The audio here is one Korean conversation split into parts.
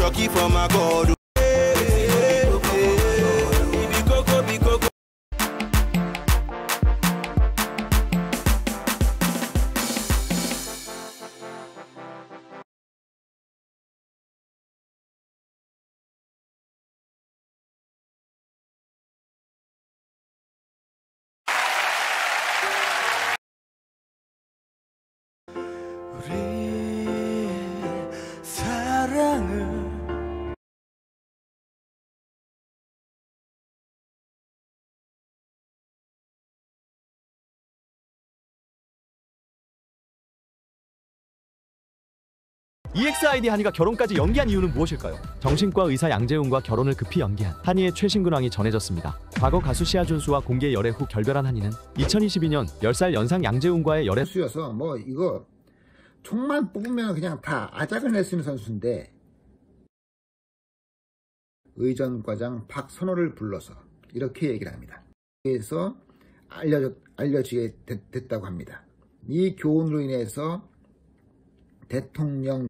lucky for my God. EXID 한이가 결혼까지 연기한 이유는 무엇일까요? 정신과 의사 양재웅과 결혼을 급히 연기한 한이의 최신 근황이 전해졌습니다. 과거 가수 시아준수와 공개 열애 후 결별한 한이는 2022년 10살 연상 양재웅과의 열애 선수여서 뭐 이거 총만 뽑으면 그냥 다 아작을 낼 수 있는 선수인데 의전과장 박선호를 불러서 이렇게 얘기를 합니다. 그래서 알려지게 됐다고 합니다. 이 교훈으로 인해서 대통령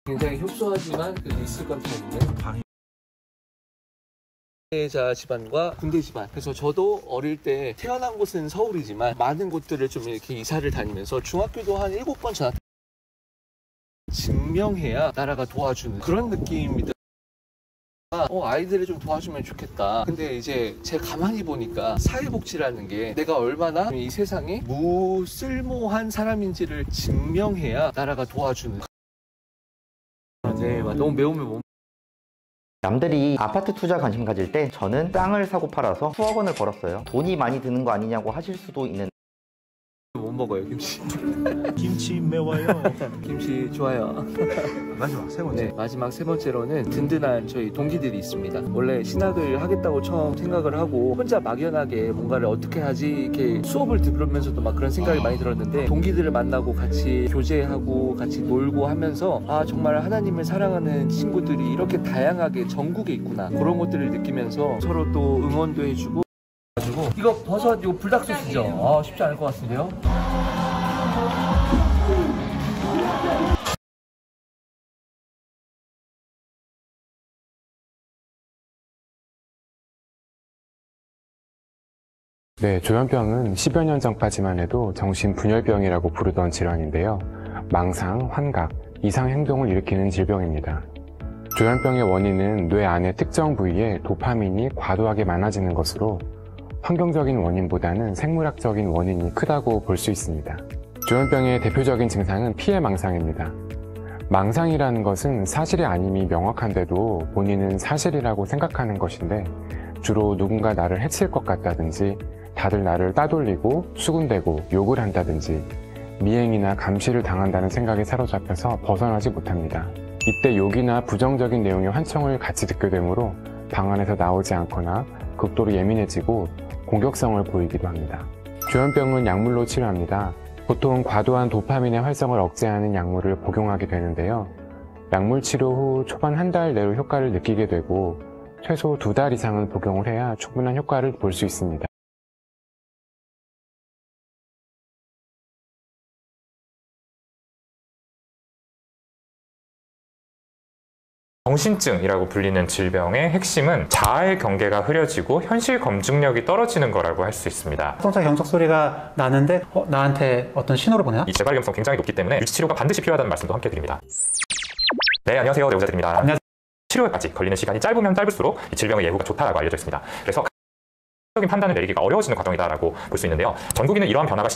굉장히 협소하지만 있을 건 다 있는 방해자 집안과 군대 집안. 그래서 저도 어릴 때 태어난 곳은 서울이지만 많은 곳들을 좀 이렇게 이사를 다니면서 중학교도 한 7번 전학 증명해야 나라가 도와주는 그런 느낌이다. 아이들을 좀 도와주면 좋겠다. 근데 이제 제가 가만히 보니까 사회복지라는 게 내가 얼마나 이 세상에 무쓸모한 사람인지를 증명해야 나라가 도와주는. 네, 너무 매우면 못. 남들이 아파트 투자 관심 가질 때 저는 땅을 사고 팔아서 수억 원을 벌었어요. 돈이 많이 드는 거 아니냐고 하실 수도 있는. 못 먹어요, 김치. 김치 매워요. 김치 좋아요. 마지막 세 번째. 네, 마지막 세 번째로는 든든한 저희 동기들이 있습니다. 원래 신학을 하겠다고 처음 생각을 하고 혼자 막연하게 뭔가를 어떻게 하지 이렇게 수업을 들으면서도 막 그런 생각이 많이 들었는데 동기들을 만나고 같이 교제하고 같이 놀고 하면서 아 정말 하나님을 사랑하는 친구들이 이렇게 다양하게 전국에 있구나 그런 것들을 느끼면서 서로 또 응원도 해주고 이거 버섯 이거 불닭소스죠? 쉽지 않을 것 같은데요? 네, 조현병은 10여 년 전까지만 해도 정신분열병이라고 부르던 질환인데요. 망상, 환각, 이상 행동을 일으키는 질병입니다. 조현병의 원인은 뇌 안의 특정 부위에 도파민이 과도하게 많아지는 것으로 환경적인 원인보다는 생물학적인 원인이 크다고 볼 수 있습니다. 조현병의 대표적인 증상은 피해망상입니다. 망상이라는 것은 사실이 아님이 명확한데도 본인은 사실이라고 생각하는 것인데 주로 누군가 나를 해칠 것 같다든지 다들 나를 따돌리고 수군대고 욕을 한다든지 미행이나 감시를 당한다는 생각에 사로잡혀서 벗어나지 못합니다. 이때 욕이나 부정적인 내용의 환청을 같이 듣게 되므로 방 안에서 나오지 않거나 극도로 예민해지고 공격성을 보이기도 합니다. 조현병은 약물로 치료합니다. 보통 과도한 도파민의 활성을 억제하는 약물을 복용하게 되는데요. 약물 치료 후 초반 한 달 내로 효과를 느끼게 되고 최소 2달 이상은 복용을 해야 충분한 효과를 볼 수 있습니다. 정신증이라고 불리는 질병의 핵심은 자아의 경계가 흐려지고 현실 검증력이 떨어지는 거라고 할 수 있습니다. 자동차 경적 소리가 나는데 나한테 어떤 신호를 보내나? 이 재발 위험성 굉장히 높기 때문에 유지치료가 반드시 필요하다는 말씀도 함께 드립니다. 네, 안녕하세요. 내의사드립니다. 안녕하세요. 치료까지 걸리는 시간이 짧으면 짧을수록 이 질병의 예후가 좋다라고 알려져 있습니다. 그래서 적인 판단을 내리기가 어려워지는 과정이다라고 볼 수 있는데요. 전국인은 이러한 변화가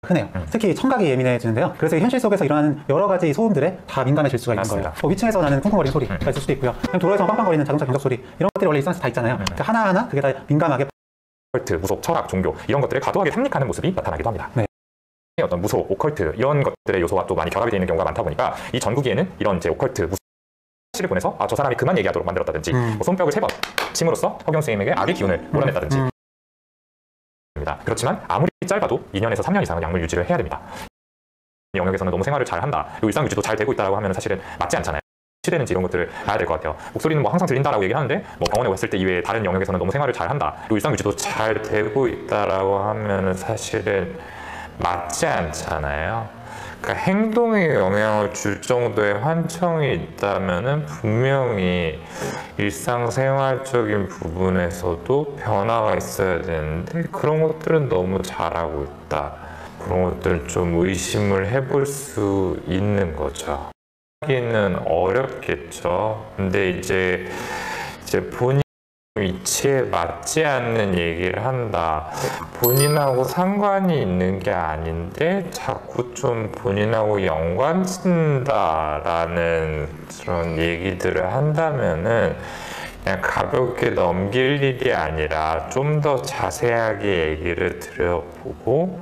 흔해요. 특히 청각이 예민해지는데요. 그래서 현실 속에서 일어나는 여러 가지 소음들에 다 민감해질 수가 있는 맞습니다. 거예요. 위층에서 나는 쿵쿵거리는 소리가 있을 수도 있고요. 그냥 도로에서 빵빵거리는 자동차 경적 소리 이런 것들이 원래 일상에서 다 있잖아요. 그러니까 하나하나 그게 다 민감하게 오컬트, 무속, 철학, 종교 이런 것들을 과도하게 탐닉하는 모습이 나타나기도 합니다. 네. 어떤 무속, 오컬트 이런 것들의 요소와 또 많이 결합이 되어 있는 경우가 많다 보니까 이 전국에는 이런 이제 오컬트, 무속 를 보내서 저 사람이 그만 얘기하도록 만들었다든지 뭐 손뼉을 3번 침으로써 허경 선생님에게 악의 기운을 몰아냈다든지 그렇지만 아무리 짧아도 2년에서 3년 이상은 약물 유지를 해야 됩니다. 이 영역에서는 너무 생활을 잘한다, 일상 유지도 잘 되고 있다고 하면 사실은 맞지 않잖아요. 되는지 이런 것들을 봐야 될 것 같아요. 목소리는 뭐 항상 들린다라고 얘기를 하는데 뭐 병원에 왔을 때 이외에 다른 영역에서는 너무 생활을 잘한다, 그리고 일상 유지도 잘 되고 있다라고 하면은 사실은 맞지 않잖아요. 그러니까 행동에 영향을 줄 정도의 환청이 있다면은 분명히 일상생활적인 부분에서도 변화가 있어야 되는데 그런 것들은 너무 잘하고 있다. 그런 것들은 좀 의심을 해볼 수 있는 거죠. 하기는 어렵겠죠. 근데 이제 본인 위치에 맞지 않는 얘기를 한다. 본인하고 상관이 있는 게 아닌데 자꾸 좀 본인하고 연관짓는다라는 그런 얘기들을 한다면은 그냥 가볍게 넘길 일이 아니라 좀 더 자세하게 얘기를 드려보고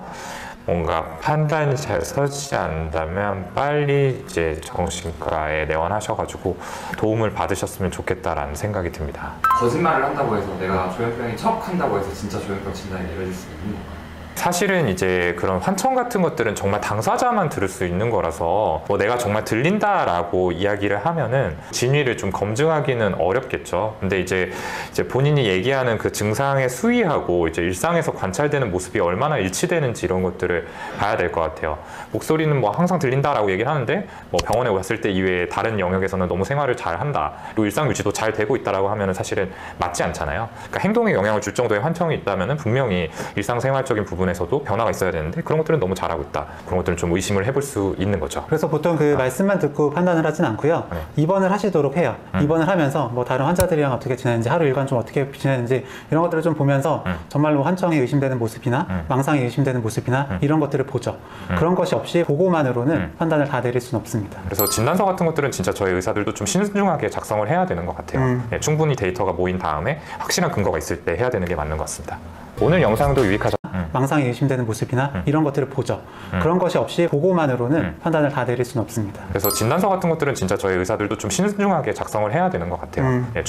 뭔가 판단이 잘 서지 않는다면 빨리 이제 정신과에 내원하셔가지고 도움을 받으셨으면 좋겠다라는 생각이 듭니다. 거짓말을 한다고 해서 내가 조현병인 척 한다고 해서 진짜 조현병 진단이 내려질 수 있는 건가요? 사실은 이제 그런 환청 같은 것들은 정말 당사자만 들을 수 있는 거라서 뭐 내가 정말 들린다라고 이야기를 하면은 진위를 좀 검증하기는 어렵겠죠. 근데 이제 본인이 얘기하는 그 증상의 수위하고 이제 일상에서 관찰되는 모습이 얼마나 일치되는지 이런 것들을 봐야 될 것 같아요. 목소리는 뭐 항상 들린다라고 얘기를 하는데 뭐 병원에 왔을 때 이외에 다른 영역에서는 너무 생활을 잘 한다, 그리고 일상 유지도 잘 되고 있다라고 하면은 사실은 맞지 않잖아요. 그러니까 행동에 영향을 줄 정도의 환청이 있다면은 분명히 일상생활적인 부분 에서도 변화가 있어야 되는데 그런 것들은 너무 잘하고 있다. 그런 것들은 좀 의심을 해볼 수 있는 거죠. 그래서 보통 그 말씀만 듣고 판단을 하진 않고요. 네. 입원을 하시도록 해요. 입원을 하면서 뭐 다른 환자들이랑 어떻게 지내는지, 하루 일과는 좀 어떻게 지내는지 이런 것들을 좀 보면서 정말로 환청이 의심되는 모습이나 망상이 의심되는 모습이나 이런 것들을 보죠. 그런 것이 없이 보고만으로는 판단을 다 내릴 수는 없습니다. 그래서 진단서 같은 것들은 진짜 저희 의사들도 좀 신중하게 작성을 해야 되는 것 같아요. 네, 충분히 데이터가 모인 다음에 확실한 근거가 있을 때 해야 되는 게 맞는 것 같습니다. 오늘 영상도 유익하셨 망상이 의심되는 모습이나 이런 것들을 보죠. 그런 것이 없이 보고만으로는 판단을 다 내릴 수는 없습니다. 그래서 진단서 같은 것들은 진짜 저희 의사들도 좀 신중하게 작성을 해야 되는 것 같아요. 네,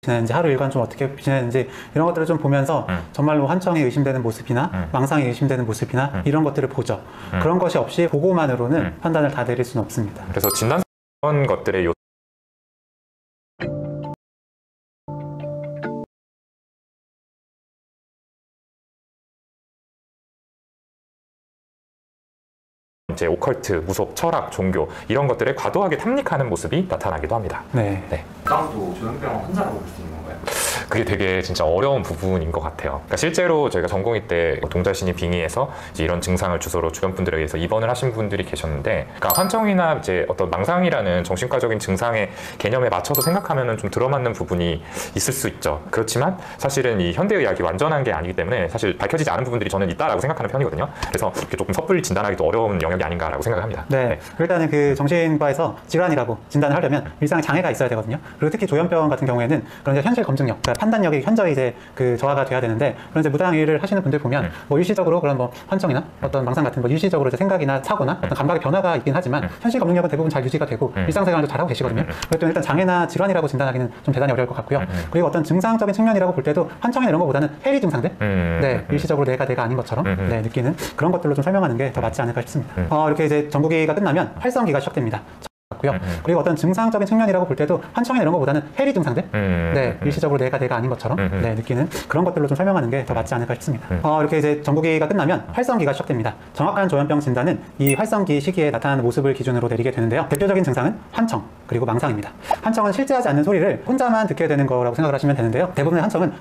지내는지, 하루 일과는 좀 어떻게 지내는지 이런 것들을 좀 보면서 정말로 환청이 의심되는 모습이나 망상이 의심되는 모습이나 이런 것들을 보죠. 그런 것이 없이 보고만으로는 판단을 다 내릴 수는 없습니다. 그래서 진단서 이런 것들의 이제 오컬트, 무속, 철학, 종교 이런 것들을 과도하게 탐닉하는 모습이 나타나기도 합니다. 네. 깡도 조현병 환자라고 볼 수 있는 건가요? 그게 되게 진짜 어려운 부분인 것 같아요. 그러니까 실제로 저희가 전공의 때 동달신이 빙의해서 이제 이런 증상을 주소로 주변 분들에 의해서 입원을 하신 분들이 계셨는데, 그러니까 환청이나 이제 어떤 망상이라는 정신과적인 증상의 개념에 맞춰서 생각하면은 좀 들어맞는 부분이 있을 수 있죠. 그렇지만 사실은 이 현대의학이 완전한 게 아니기 때문에 사실 밝혀지지 않은 부분들이 저는 있다라고 생각하는 편이거든요. 그래서 이렇게 조금 섣불리 진단하기도 어려운 영역이 아닌가라고 생각을 합니다. 네. 일단은 그 정신과에서 질환이라고 진단을 하려면 일상에 장애가 있어야 되거든요. 그리고 특히 조현병 같은 경우에는 그런 이제 현실 검증력, 그러니까 판단력이 현저히 이제 그 저하가 돼야 되는데, 그런 이제 무당일을 하시는 분들 보면 뭐 일시적으로 그런 뭐 환청이나 어떤 망상 같은 뭐 일시적으로 이제 생각이나 사고나 어떤 감각의 변화가 있긴 하지만 현실 검증력은 대부분 잘 유지가 되고 일상생활도 잘하고 계시거든요. 그렇기 때문에 일단 장애나 질환이라고 진단하기는 좀 대단히 어려울 것 같고요. 그리고 어떤 증상적인 측면이라고 볼 때도 환청이나 이런 것보다는 해리 증상들, 네, 일시적으로 내가 아닌 것처럼 네, 느끼는 그런 것들로 좀 설명하는 게 더 맞지 않을까 싶습니다. 이렇게 이제 전국이가 끝나면 활성기가 시작됩니다. 같고요. 그리고 어떤 증상적인 측면이라고 볼 때도 환청이나 이런 것보다는 해리 증상들, 네, 일시적으로 내가 아닌 것처럼 네, 느끼는 그런 것들로 좀 설명하는 게 더 맞지 않을까 싶습니다. 이렇게 이제 전국기가 끝나면 활성기가 시작됩니다. 정확한 조현병 진단은 이 활성기 시기에 나타나는 모습을 기준으로 내리게 되는데요. 대표적인 증상은 환청 그리고 망상입니다. 환청은 실제 하지 않는 소리를 혼자만 듣게 되는 거라고 생각을 하시면 되는데요. 대부분의 환청은